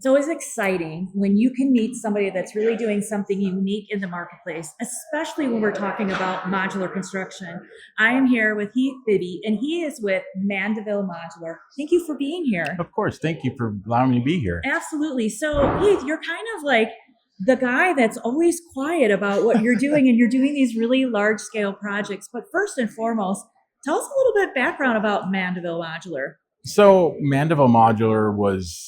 It's always exciting when you can meet somebody that's really doing something unique in the marketplace, especially when we're talking about modular construction. I am here with Heith Bibby, and he is with Mandeville Modular. Thank you for being here. Of course. Thank you for allowing me to be here. Absolutely. So, Heith, you're kind of like the guy that's always quiet about what you're doing, and you're doing these really large scale projects. But first and foremost, tell us a little bit background about Mandeville Modular. So Mandeville Modular was,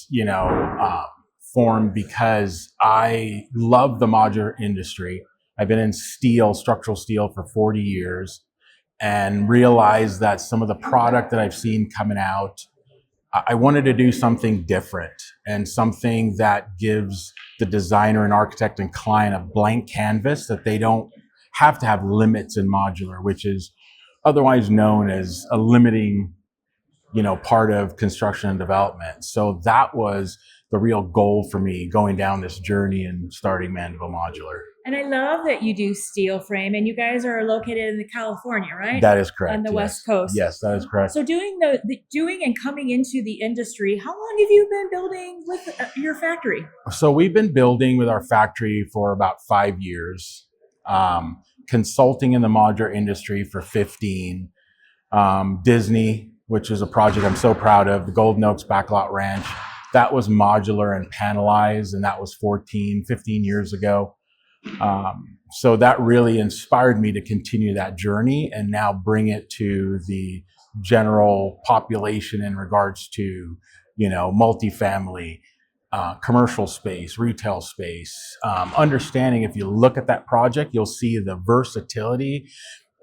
formed because I love the modular industry. I've been in steel, structural steel for 40 years and realized that some of the product that I've seen coming out, I wanted to do something different and something that gives the designer and architect and client a blank canvas that they don't have to have limits in modular, which is otherwise known as a limiting part of construction and development. So that was the real goal for me going down this journey and starting Mandeville Modular. And I love that you do steel frame, and you guys are located in California, right? That is correct. On the West Coast. Yes, that is correct. So doing and coming into the industry, how long have you been building with your factory? So we've been building with our factory for about 5 years, consulting in the modular industry for 15, Disney, which is a project I'm so proud of, the Golden Oaks Backlot Ranch. That was modular and panelized, and that was 15 years ago. So that really inspired me to continue that journey and now bring it to the general population in regards to, multifamily, commercial space, retail space, understanding if you look at that project, you'll see the versatility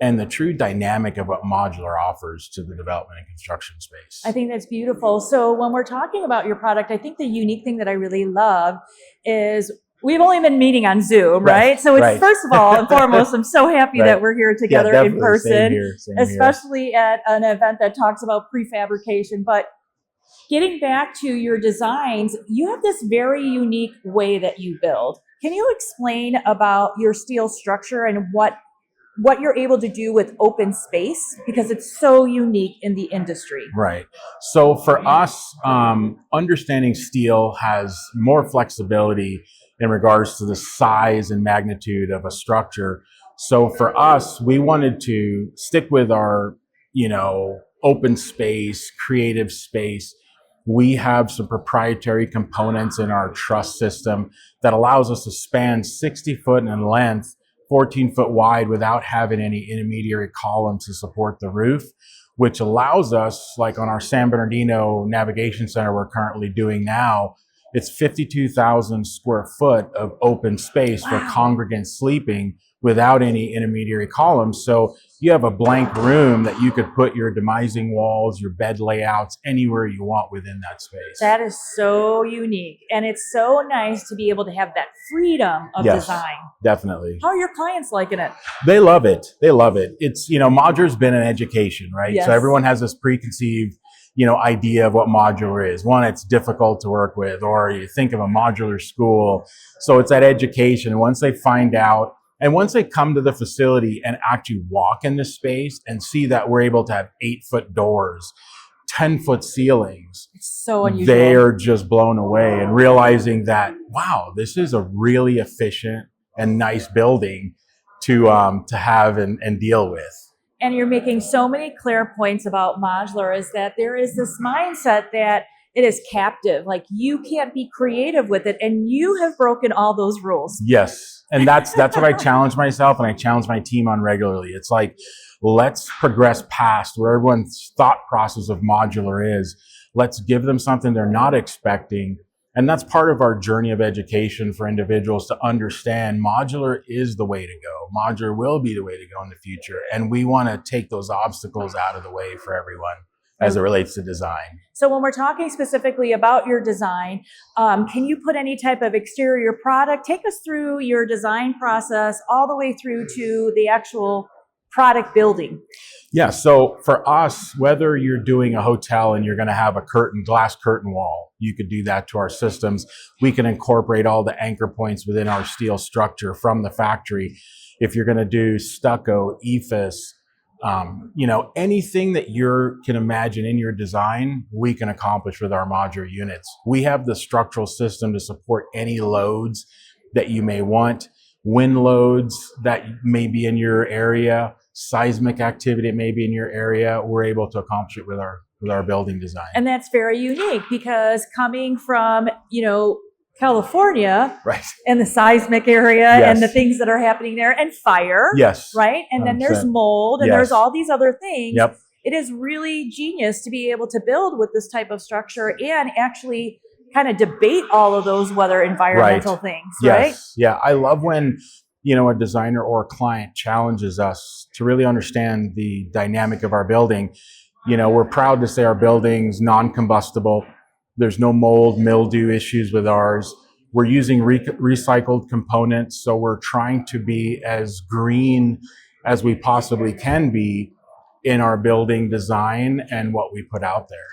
and the true dynamic of what modular offers to the development and construction space. I think that's beautiful. So when we're talking about your product, I think the unique thing that I really love is we've only been meeting on Zoom, right? So it's first of all and foremost, I'm so happy that we're here together in person, especially at an event that talks about prefabrication. But getting back to your designs, you have this very unique way that you build. Can you explain about your steel structure and what you're able to do with open space, because it's so unique in the industry? Right. So for us, understanding steel has more flexibility in regards to the size and magnitude of a structure. So for us, we wanted to stick with our, open space, creative space. We have some proprietary components in our truss system that allows us to span 60 foot in length, 14-foot wide without having any intermediary columns to support the roof, which allows us, like on our San Bernardino Navigation Center we're currently doing now, it's 52,000 square foot of open space for congregants sleeping without any intermediary columns. So you have a blank room that you could put your demising walls, your bed layouts, anywhere you want within that space. That is so unique. And it's so nice to be able to have that freedom of design. Definitely. How are your clients liking it? They love it. They love it. It's, modular's been an education, right? Yes. So everyone has this preconceived idea of what modular is. One, it's difficult to work with, or you think of a modular school. So it's that education. And once they find out, and once they come to the facility and actually walk in the space and see that we're able to have 8-foot doors, 10-foot ceilings, it's so unusual. They are just blown away and realizing that, wow, this is a really efficient and nice building to have and deal with. And you're making so many clear points about modular, is that there is this mindset that it is captive. Like, you can't be creative with it, and you have broken all those rules. Yes, and that's what I challenge myself and I challenge my team on regularly. It's like, let's progress past where everyone's thought process of modular is. Let's give them something they're not expecting. And that's part of our journey of education for individuals to understand modular is the way to go. Modular will be the way to go in the future. And we want to take those obstacles out of the way for everyone as it relates to design. So when we're talking specifically about your design, can you put any type of exterior product? Take us through your design process all the way through to the actual product building. Yeah, so for us, whether you're doing a hotel and you're going to have a glass curtain wall, you could do that to our systems. We can incorporate all the anchor points within our steel structure from the factory. If you're going to do stucco, EIFS, Anything that you can imagine in your design, we can accomplish with our modular units. We have the structural system to support any loads that you may want, wind loads that may be in your area, seismic activity that may be in your area. We're able to accomplish it with our building design. And that's very unique because coming from, California, right, and the seismic area, and the things that are happening there, and fire, yes, right, and 100%. Then there's mold, and there's all these other things. Yep. It is really genius to be able to build with this type of structure and actually kind of debate all of those weather environmental things, right? Yes. Yeah, I love when a designer or a client challenges us to really understand the dynamic of our building. We're proud to say our building's non-combustible. There's no mold, mildew issues with ours. We're using recycled components, so we're trying to be as green as we possibly can be in our building design and what we put out there.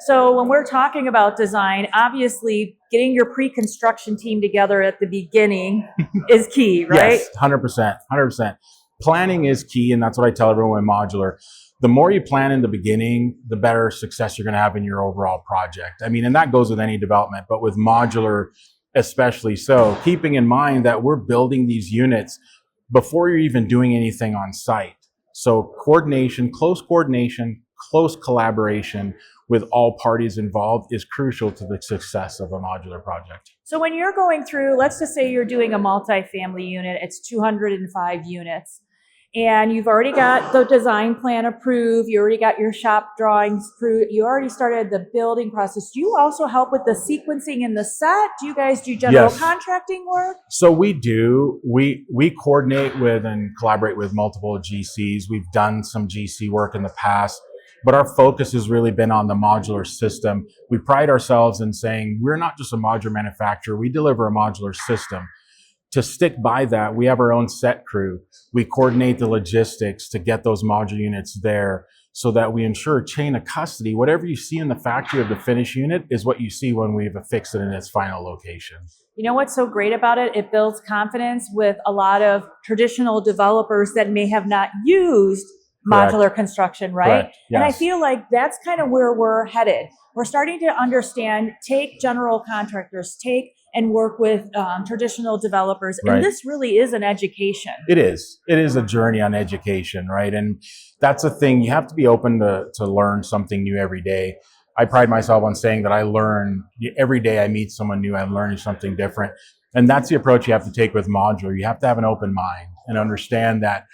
So when we're talking about design, obviously getting your pre-construction team together at the beginning is key, right? Yes, 100%, 100%. Planning is key, and that's what I tell everyone in modular. The more you plan in the beginning, the better success you're going to have in your overall project. And that goes with any development, but with modular especially so, keeping in mind that we're building these units before you're even doing anything on site. So close coordination, close collaboration with all parties involved is crucial to the success of a modular project. So when you're going through, let's just say you're doing a multifamily unit, it's 205 units. And you've already got the design plan approved. You already got your shop drawings approved. You already started the building process. Do you also help with the sequencing in the set? Do you guys do general contracting work? So we do. We coordinate with and collaborate with multiple GCs. We've done some GC work in the past, but our focus has really been on the modular system. We pride ourselves in saying we're not just a modular manufacturer. We deliver a modular system. To stick by that, we have our own set crew. We coordinate the logistics to get those modular units there so that we ensure chain of custody. Whatever you see in the factory of the finished unit is what you see when we've affixed it in its final location. You know what's so great about it? It builds confidence with a lot of traditional developers that may have not used modular construction, right? Correct. Yes. And I feel like that's kind of where we're headed. We're starting to understand, take general contractors, and work with traditional developers. Right. And this really is an education. It is. It is a journey on education, right? And that's a thing. You have to be open to learn something new every day. I pride myself on saying that I learn every day I meet someone new, I'm learning something different. And that's the approach you have to take with modular. You have to have an open mind and understand that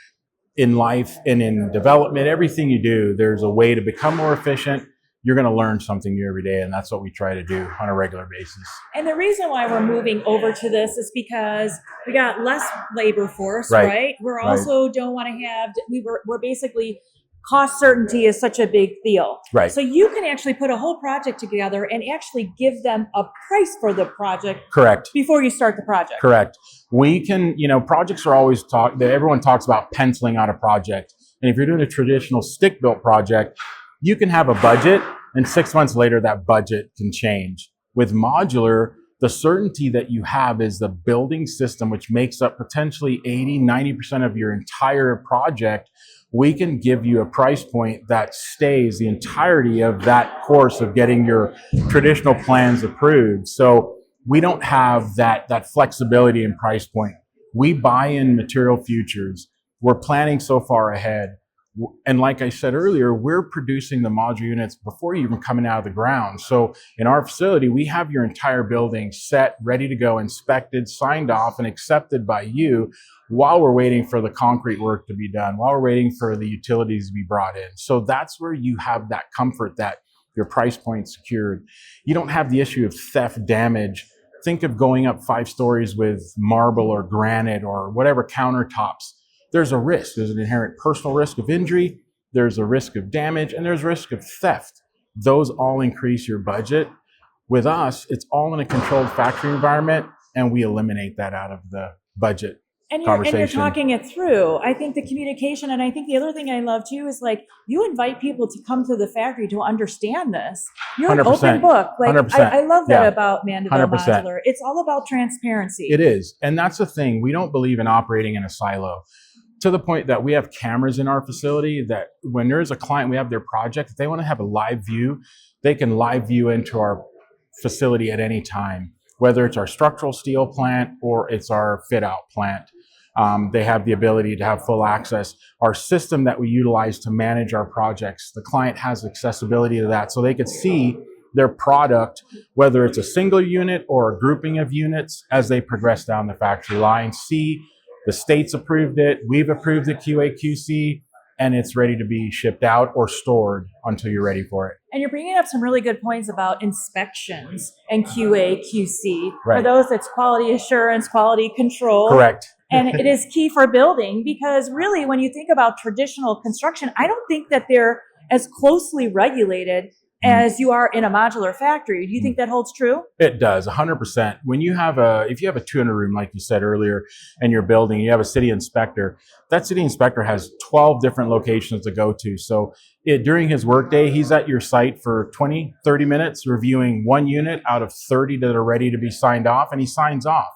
in life and in development, everything you do, there's a way to become more efficient. You're going to learn something new every day, and that's what we try to do on a regular basis. And the reason why we're moving over to this is because we got less labor force, right? We're also don't want to have, we're basically, cost certainty is such a big deal. Right. So you can actually put a whole project together and actually give them a price for the project. Correct. Before you start the project. Correct. We can, projects are always everyone talks about penciling out a project. And if you're doing a traditional stick-built project, you can have a budget, and 6 months later, that budget can change. With modular, the certainty that you have is the building system, which makes up potentially 80, 90% of your entire project. We can give you a price point that stays the entirety of that course of getting your traditional plans approved. So we don't have that flexibility in price point. We buy in material futures. We're planning so far ahead. And like I said earlier, we're producing the modular units before you even coming out of the ground. So in our facility, we have your entire building set, ready to go, inspected, signed off, and accepted by you while we're waiting for the concrete work to be done, while we're waiting for the utilities to be brought in. So that's where you have that comfort that your price point secured. You don't have the issue of theft, damage. Think of going up 5 stories with marble or granite or whatever countertops. There's a risk. There's an inherent personal risk of injury. There's a risk of damage, and there's risk of theft. Those all increase your budget. With us, it's all in a controlled factory environment, and we eliminate that out of the budget. And you're talking it through. I think the communication, and I think the other thing I love too is you invite people to come to the factory to understand this. You're 100%, an open book. 100%. I love that about Mandeville Modular. It's all about transparency. It is. And that's the thing. We don't believe in operating in a silo. to the point that we have cameras in our facility that when there's a client, we have their project, if they want to have a live view, they can live view into our facility at any time, whether it's our structural steel plant or it's our fit out plant. They have the ability to have full access. Our system that we utilize to manage our projects, the client has accessibility to that, so they could see their product, whether it's a single unit or a grouping of units, as they progress down the factory line. See, the state's approved it, we've approved the QA/QC, and it's ready to be shipped out or stored until you're ready for it. And you're bringing up some really good points about inspections and QA/QC. Right. For those, it's quality assurance, quality control. Correct. And it is key for building, because really, when you think about traditional construction, I don't think that they're as closely regulated as you are in a modular factory. Do you think that holds true? It does, 100%. When you have if you have a 200 room, like you said earlier, and you're building, you have a city inspector, that city inspector has 12 different locations to go to. So during his workday, he's at your site for 20, 30 minutes, reviewing one unit out of 30 that are ready to be signed off, and he signs off,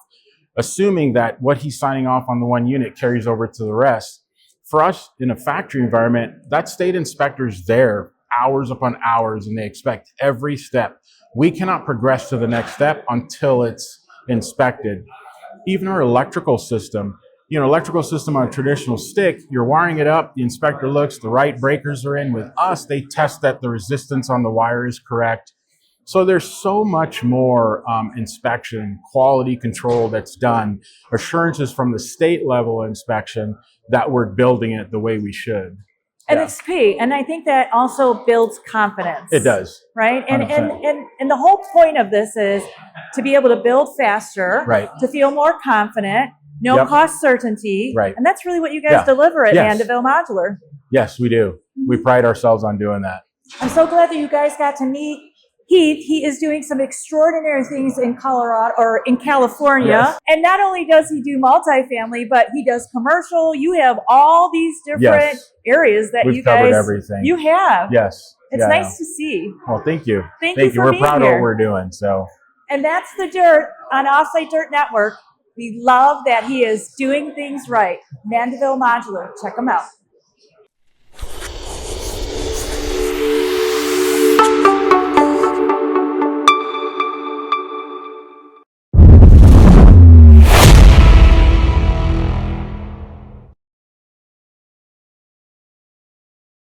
assuming that what he's signing off on the one unit carries over to the rest. For us in a factory environment, that state inspector's there hours upon hours, and they expect every step. We cannot progress to the next step until it's inspected. Even our electrical system, electrical system on a traditional stick, you're wiring it up, the inspector looks, the right breakers are in. With us, they test that the resistance on the wire is correct. So there's so much more inspection, quality control that's done, assurances from the state level inspection that we're building it the way we should. And it's key. And I think that also builds confidence. It does. Right? And the whole point of this is to be able to build faster, right, to feel more confident, no cost certainty. Right. And that's really what you guys deliver at Mandeville Modular. Yes, we do. We pride ourselves on doing that. I'm so glad that you guys got to meet Heath. He is doing some extraordinary things in Colorado or in California. Yes. And not only does he do multifamily, but he does commercial. You have all these different areas that We've you guys covered everything. You have. Yes. It's nice to see. Well, thank you. Thank you for We're being proud here. of what we're doing. So. And that's the dirt on Offsite Dirt Network. We love that he is doing things right. Mandeville Modular. Check him out.